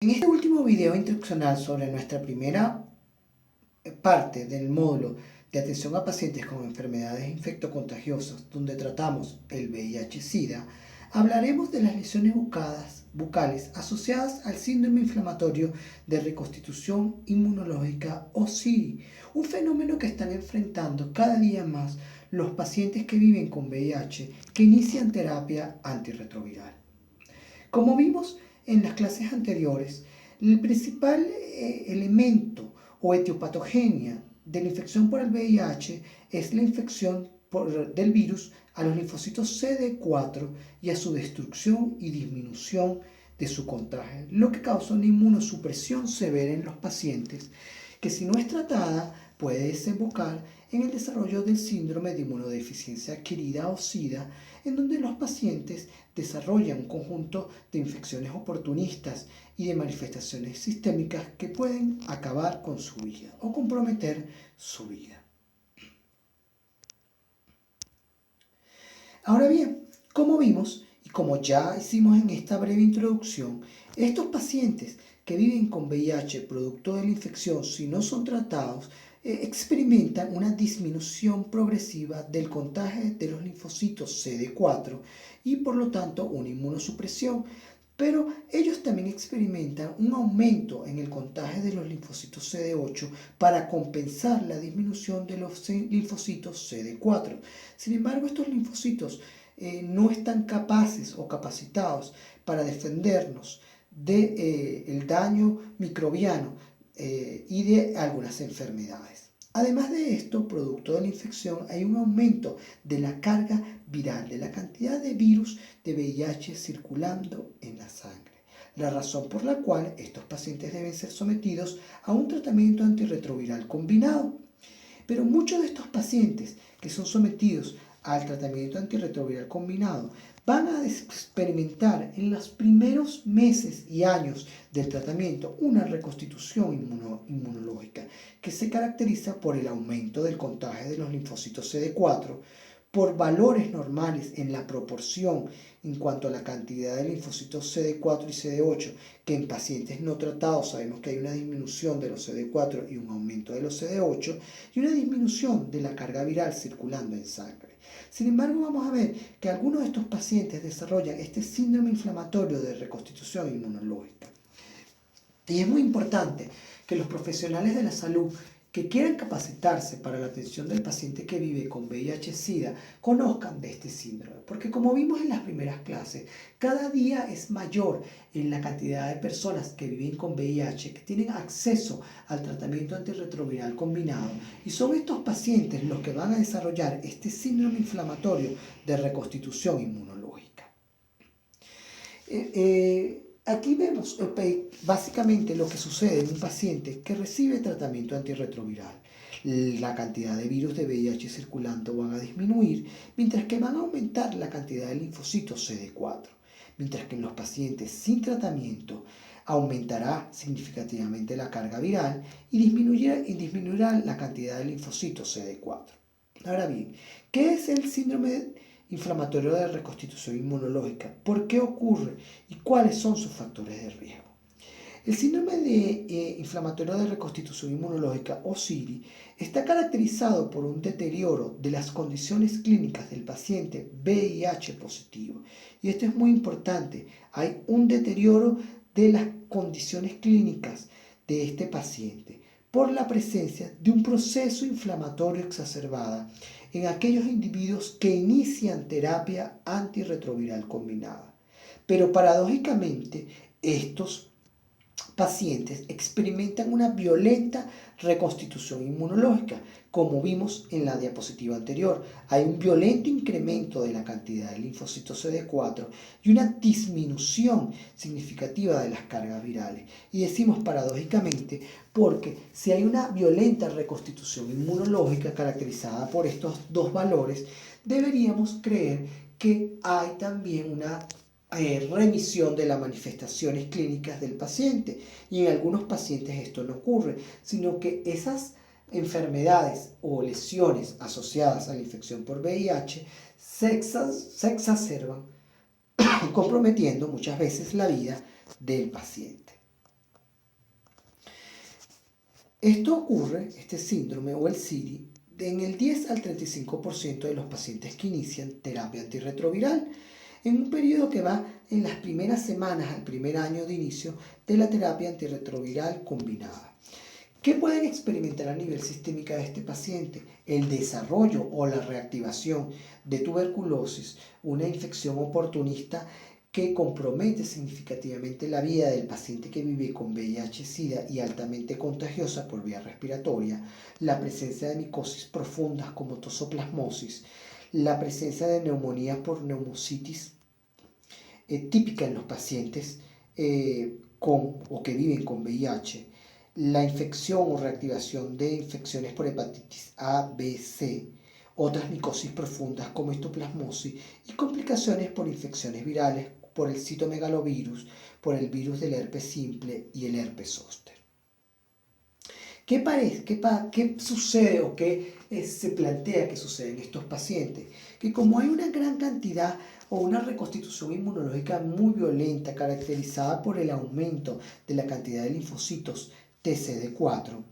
En este último video instruccional sobre nuestra primera parte del módulo de atención a pacientes con enfermedades infectocontagiosas, donde tratamos el VIH-Sida, hablaremos de las lesiones bucales asociadas al síndrome inflamatorio de reconstitución inmunológica o SIRI, un fenómeno que están enfrentando cada día más los pacientes que viven con VIH que inician terapia antirretroviral. Como vimos en las clases anteriores, el principal elemento o etiopatogenia de la infección por el VIH es la infección del virus a los linfocitos CD4 y a su destrucción y disminución de su contagio, lo que causa una inmunosupresión severa en los pacientes que, si no es tratada, puede desembocar en el desarrollo del síndrome de inmunodeficiencia adquirida o SIDA, en donde los pacientes desarrollan un conjunto de infecciones oportunistas y de manifestaciones sistémicas que pueden acabar con su vida o comprometer su vida. Ahora bien, como vimos y como ya hicimos en esta breve introducción, estos pacientes que viven con VIH producto de la infección, si no son tratados, experimentan una disminución progresiva del contagio de los linfocitos CD4 y por lo tanto una inmunosupresión, pero ellos también experimentan un aumento en el contagio de los linfocitos CD8 para compensar la disminución de los linfocitos CD4. Sin embargo, estos linfocitos no están capaces o capacitados para defendernos del daño microbiano y de algunas enfermedades. Además de esto, producto de la infección, hay un aumento de la carga viral, de la cantidad de virus de VIH circulando en la sangre. La razón por la cual estos pacientes deben ser sometidos a un tratamiento antirretroviral combinado. Pero muchos de estos pacientes que son sometidos al tratamiento antirretroviral combinado van a experimentar en los primeros meses y años del tratamiento una reconstitución inmunológica que se caracteriza por el aumento del contagio de los linfocitos CD4, por valores normales en la proporción en cuanto a la cantidad de linfocitos CD4 y CD8, que en pacientes no tratados sabemos que hay una disminución de los CD4 y un aumento de los CD8, y una disminución de la carga viral circulando en sangre. Sin embargo, vamos a ver que algunos de estos pacientes desarrollan este síndrome inflamatorio de reconstitución inmunológica. Y es muy importante que los profesionales de la salud que quieran capacitarse para la atención del paciente que vive con VIH-Sida conozcan de este síndrome, porque como vimos en las primeras clases, cada día es mayor en la cantidad de personas que viven con VIH que tienen acceso al tratamiento antirretroviral combinado, y son estos pacientes los que van a desarrollar este síndrome inflamatorio de reconstitución inmunológica. Aquí vemos básicamente lo que sucede en un paciente que recibe tratamiento antirretroviral. La cantidad de virus de VIH circulando van a disminuir, mientras que van a aumentar la cantidad de linfocitos CD4. Mientras que en los pacientes sin tratamiento aumentará significativamente la carga viral y disminuirá la cantidad de linfocitos CD4. Ahora bien, ¿qué es el síndrome inflamatorio de reconstitución inmunológica? ¿Por qué ocurre? ¿Y cuáles son sus factores de riesgo? El síndrome inflamatorio de reconstitución inmunológica o SIRI está caracterizado por un deterioro de las condiciones clínicas del paciente VIH positivo. Y esto es muy importante. Hay un deterioro de las condiciones clínicas de este paciente por la presencia de un proceso inflamatorio exacerbado en aquellos individuos que inician terapia antirretroviral combinada. Pero paradójicamente, estos pacientes experimentan una violenta reconstitución inmunológica, como vimos en la diapositiva anterior. Hay un violento incremento de la cantidad de linfocitos CD4 y una disminución significativa de las cargas virales. Y decimos paradójicamente porque si hay una violenta reconstitución inmunológica caracterizada por estos dos valores, deberíamos creer que hay también una remisión de las manifestaciones clínicas del paciente, y en algunos pacientes esto no ocurre, sino que esas enfermedades o lesiones asociadas a la infección por VIH se exacerban, comprometiendo muchas veces la vida del paciente. Esto ocurre, este síndrome o el SIRI, en el 10 al 35% de los pacientes que inician terapia antirretroviral, en un periodo que va en las primeras semanas al primer año de inicio de la terapia antirretroviral combinada. ¿Qué pueden experimentar a nivel sistémico de este paciente? El desarrollo o la reactivación de tuberculosis, una infección oportunista que compromete significativamente la vida del paciente que vive con VIH-Sida y altamente contagiosa por vía respiratoria, la presencia de micosis profundas como tosoplasmosis, la presencia de neumonía por neumocitis típica en los pacientes con o que viven con VIH, la infección o reactivación de infecciones por hepatitis A, B, C, otras micosis profundas como histoplasmosis y complicaciones por infecciones virales, por el citomegalovirus, por el virus del herpes simple y el herpes zóster. ¿Qué sucede o qué se plantea que sucede en estos pacientes? Que como hay una gran cantidad o una reconstitución inmunológica muy violenta caracterizada por el aumento de la cantidad de linfocitos TCD4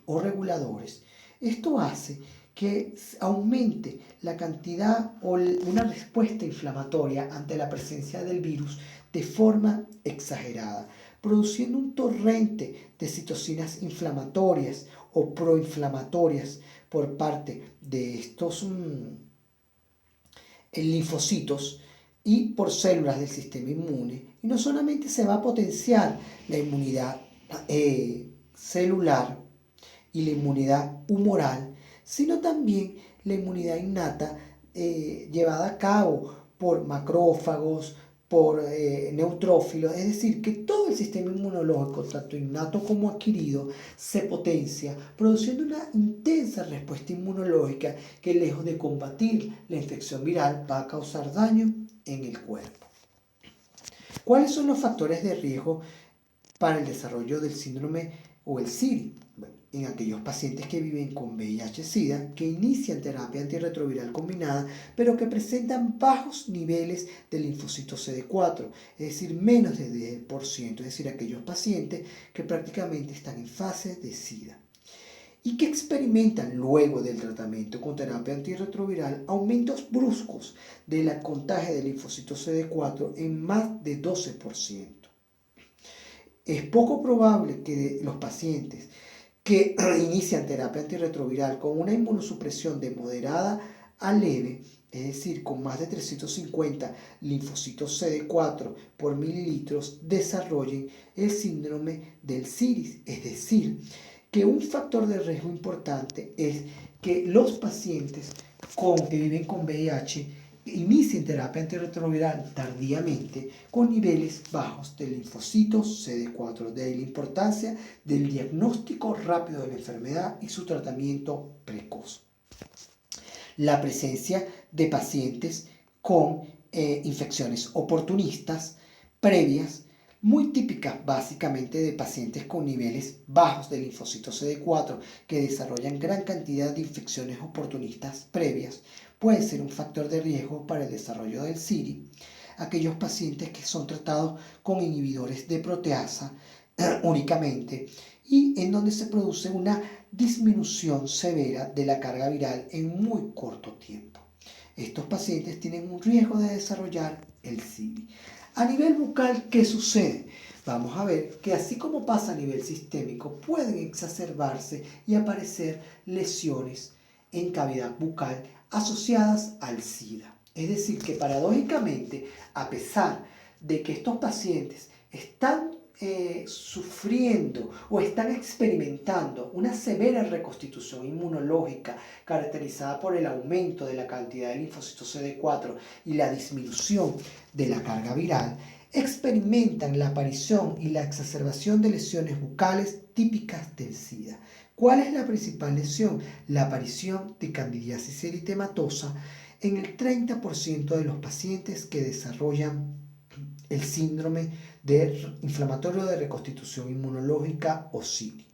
o reguladores, esto hace que aumente la cantidad o una respuesta inflamatoria ante la presencia del virus de forma exagerada, produciendo un torrente de citocinas inflamatorias o proinflamatorias por parte de estos linfocitos y por células del sistema inmune. Y no solamente se va a potenciar la inmunidad celular y la inmunidad humoral, sino también la inmunidad innata llevada a cabo por macrófagos, por neutrófilos, es decir, que todo el sistema inmunológico, tanto innato como adquirido, se potencia, produciendo una intensa respuesta inmunológica que lejos de combatir la infección viral va a causar daño en el cuerpo. ¿Cuáles son los factores de riesgo para el desarrollo del síndrome o el SIRI? Bueno, en aquellos pacientes que viven con VIH-Sida, que inician terapia antirretroviral combinada, pero que presentan bajos niveles de linfocitos CD4, es decir, menos de 10%, es decir, aquellos pacientes que prácticamente están en fase de SIDA y que experimentan luego del tratamiento con terapia antirretroviral aumentos bruscos de la contagio de linfocitos CD4 en más de 12%. Es poco probable que los pacientes que inician terapia antirretroviral con una inmunosupresión de moderada a leve, es decir, con más de 350 linfocitos CD4 por mililitros, desarrollen el síndrome del SIRI. Es decir, que un factor de riesgo importante es que los pacientes que viven con VIH inicien terapia antirretroviral tardíamente con niveles bajos de linfocitos CD4. De ahí la importancia del diagnóstico rápido de la enfermedad y su tratamiento precoz. La presencia de pacientes con infecciones oportunistas previas, muy típicas básicamente de pacientes con niveles bajos de linfocitos CD4 que desarrollan gran cantidad de infecciones oportunistas previas, puede ser un factor de riesgo para el desarrollo del SIRI. Aquellos pacientes que son tratados con inhibidores de proteasa únicamente y en donde se produce una disminución severa de la carga viral en muy corto tiempo. Estos pacientes tienen un riesgo de desarrollar el SIRI. A nivel bucal, ¿qué sucede? Vamos a ver que así como pasa a nivel sistémico, pueden exacerbarse y aparecer lesiones en cavidad bucal asociadas al SIDA. Es decir, que paradójicamente, a pesar de que estos pacientes están sufriendo o están experimentando una severa reconstitución inmunológica caracterizada por el aumento de la cantidad de linfocitos CD4 y la disminución de la carga viral, experimentan la aparición y la exacerbación de lesiones bucales típicas del SIDA. ¿Cuál es la principal lesión? La aparición de candidiasis eritematosa en el 30% de los pacientes que desarrollan el síndrome inflamatorio de reconstitución inmunológica o SIRI.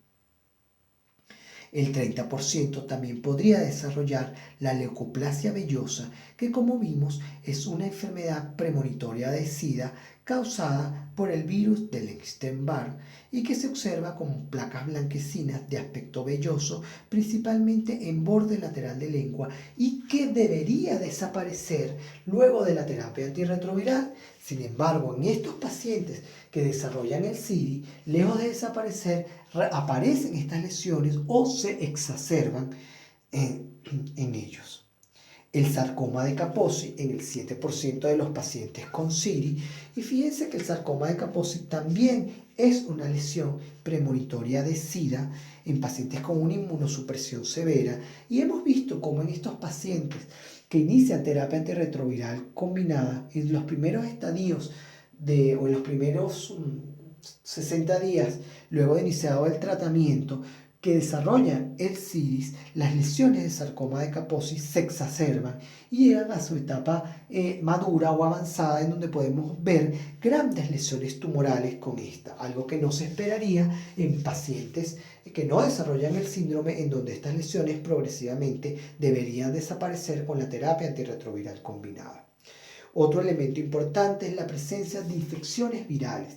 El 30% también podría desarrollar la leucoplasia vellosa, que como vimos es una enfermedad premonitoria de SIDA causada por el virus del Epstein-Barr y que se observa como placas blanquecinas de aspecto velloso, principalmente en borde lateral de lengua, y que debería desaparecer luego de la terapia antirretroviral. Sin embargo, en estos pacientes que desarrollan el CIDI, lejos de desaparecer, aparecen estas lesiones o se exacerban en ellos. El sarcoma de Kaposi en el 7% de los pacientes con CIDI, y fíjense que el sarcoma de Kaposi también es una lesión premonitoria de SIDA en pacientes con una inmunosupresión severa, y hemos visto cómo en estos pacientes que inician terapia antirretroviral combinada en los primeros estadios o en los primeros 60 días luego de iniciado el tratamiento, que desarrollan el CIDIS, las lesiones de sarcoma de Kaposi se exacerban y llegan a su etapa madura o avanzada, en donde podemos ver grandes lesiones tumorales con esta, algo que no se esperaría en pacientes que no desarrollan el síndrome, en donde estas lesiones progresivamente deberían desaparecer con la terapia antirretroviral combinada. Otro elemento importante es la presencia de infecciones virales.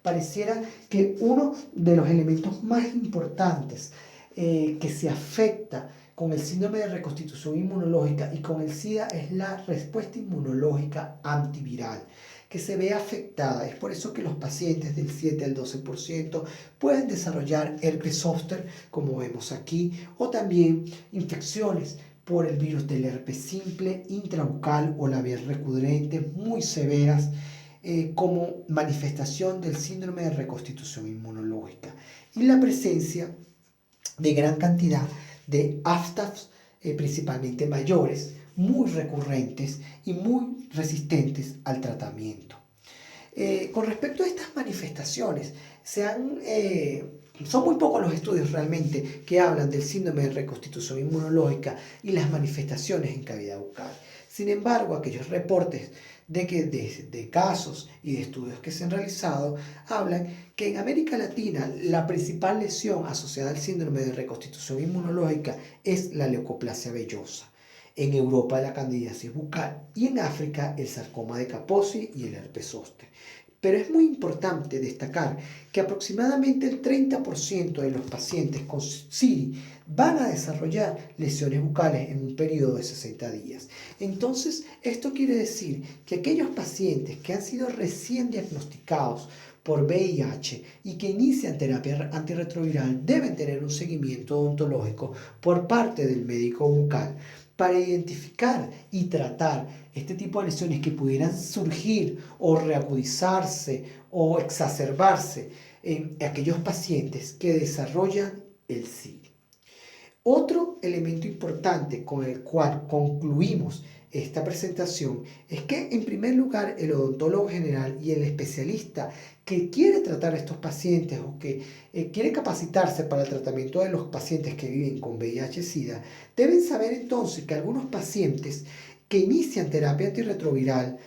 Pareciera que uno de los elementos más importantes que se afecta con el síndrome de reconstitución inmunológica y con el SIDA es la respuesta inmunológica antiviral, que se ve afectada. Es por eso que los pacientes del 7 al 12% pueden desarrollar herpes zóster, como vemos aquí, o también infecciones por el virus del herpes simple, intrabucal o labial recurrente muy severas, como manifestación del síndrome de reconstitución inmunológica, y la presencia de gran cantidad de AFTAFs, principalmente mayores, muy recurrentes y muy resistentes al tratamiento. Con respecto a estas manifestaciones, son muy pocos los estudios realmente que hablan del síndrome de reconstitución inmunológica y las manifestaciones en cavidad bucal. Sin embargo, aquellos reportes de casos y de estudios que se han realizado hablan que en América Latina la principal lesión asociada al síndrome de reconstitución inmunológica es la leucoplasia vellosa. En Europa la candidiasis bucal y en África el sarcoma de Kaposi y el herpes zóster. Pero es muy importante destacar que aproximadamente el 30% de los pacientes con CIDI van a desarrollar lesiones bucales en un periodo de 60 días. Entonces, esto quiere decir que aquellos pacientes que han sido recién diagnosticados por VIH y que inician terapia antirretroviral deben tener un seguimiento odontológico por parte del médico bucal para identificar y tratar este tipo de lesiones que pudieran surgir o reagudizarse o exacerbarse en aquellos pacientes que desarrollan el CIDI. Otro elemento importante con el cual concluimos esta presentación es que, en primer lugar, el odontólogo general y el especialista que quiere tratar a estos pacientes o que quiere capacitarse para el tratamiento de los pacientes que viven con VIH-Sida deben saber entonces que algunos pacientes que inician terapia antirretroviral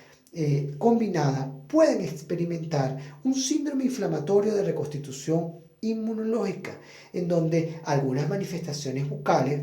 combinada pueden experimentar un síndrome inflamatorio de reconstitución inmunológica, en donde algunas manifestaciones bucales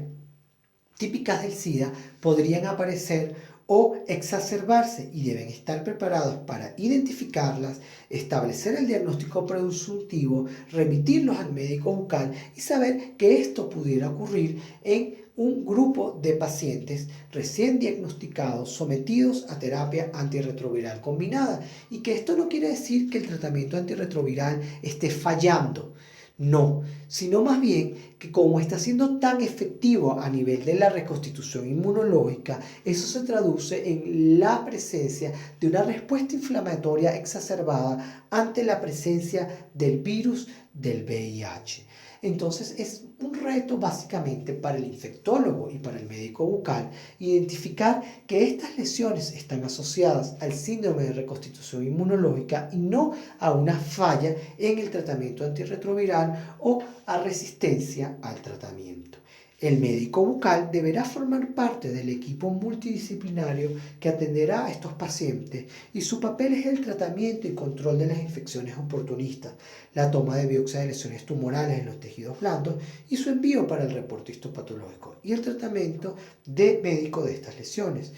típicas del SIDA podrían aparecer o exacerbarse, y deben estar preparados para identificarlas, establecer el diagnóstico presuntivo, remitirlos al médico bucal y saber que esto pudiera ocurrir en un grupo de pacientes recién diagnosticados sometidos a terapia antirretroviral combinada, y que esto no quiere decir que el tratamiento antirretroviral esté fallando. No, sino más bien que como está siendo tan efectivo a nivel de la reconstitución inmunológica, eso se traduce en la presencia de una respuesta inflamatoria exacerbada ante la presencia del virus del VIH. Entonces es un reto básicamente para el infectólogo y para el médico bucal identificar que estas lesiones están asociadas al síndrome de reconstitución inmunológica y no a una falla en el tratamiento antirretroviral o a resistencia al tratamiento. El médico bucal deberá formar parte del equipo multidisciplinario que atenderá a estos pacientes y su papel es el tratamiento y control de las infecciones oportunistas, la toma de biopsia de lesiones tumorales en los tejidos blandos y su envío para el reporte histopatológico y el tratamiento médico de estas lesiones.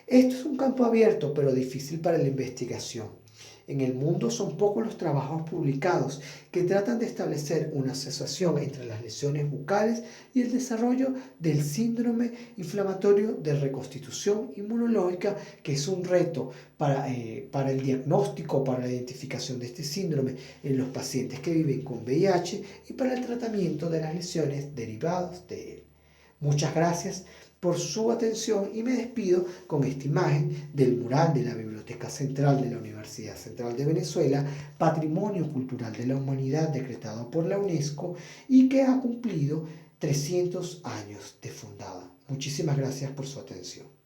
Esto es un campo abierto pero difícil para la investigación. En el mundo son pocos los trabajos publicados que tratan de establecer una asociación entre las lesiones bucales y el desarrollo del síndrome inflamatorio de reconstitución inmunológica, que es un reto para el diagnóstico, para la identificación de este síndrome en los pacientes que viven con VIH y para el tratamiento de las lesiones derivadas de él. Muchas gracias por su atención y me despido con esta imagen del mural de la Biblioteca Central de la Universidad Central de Venezuela, Patrimonio Cultural de la Humanidad decretado por la UNESCO y que ha cumplido 300 años de fundada. Muchísimas gracias por su atención.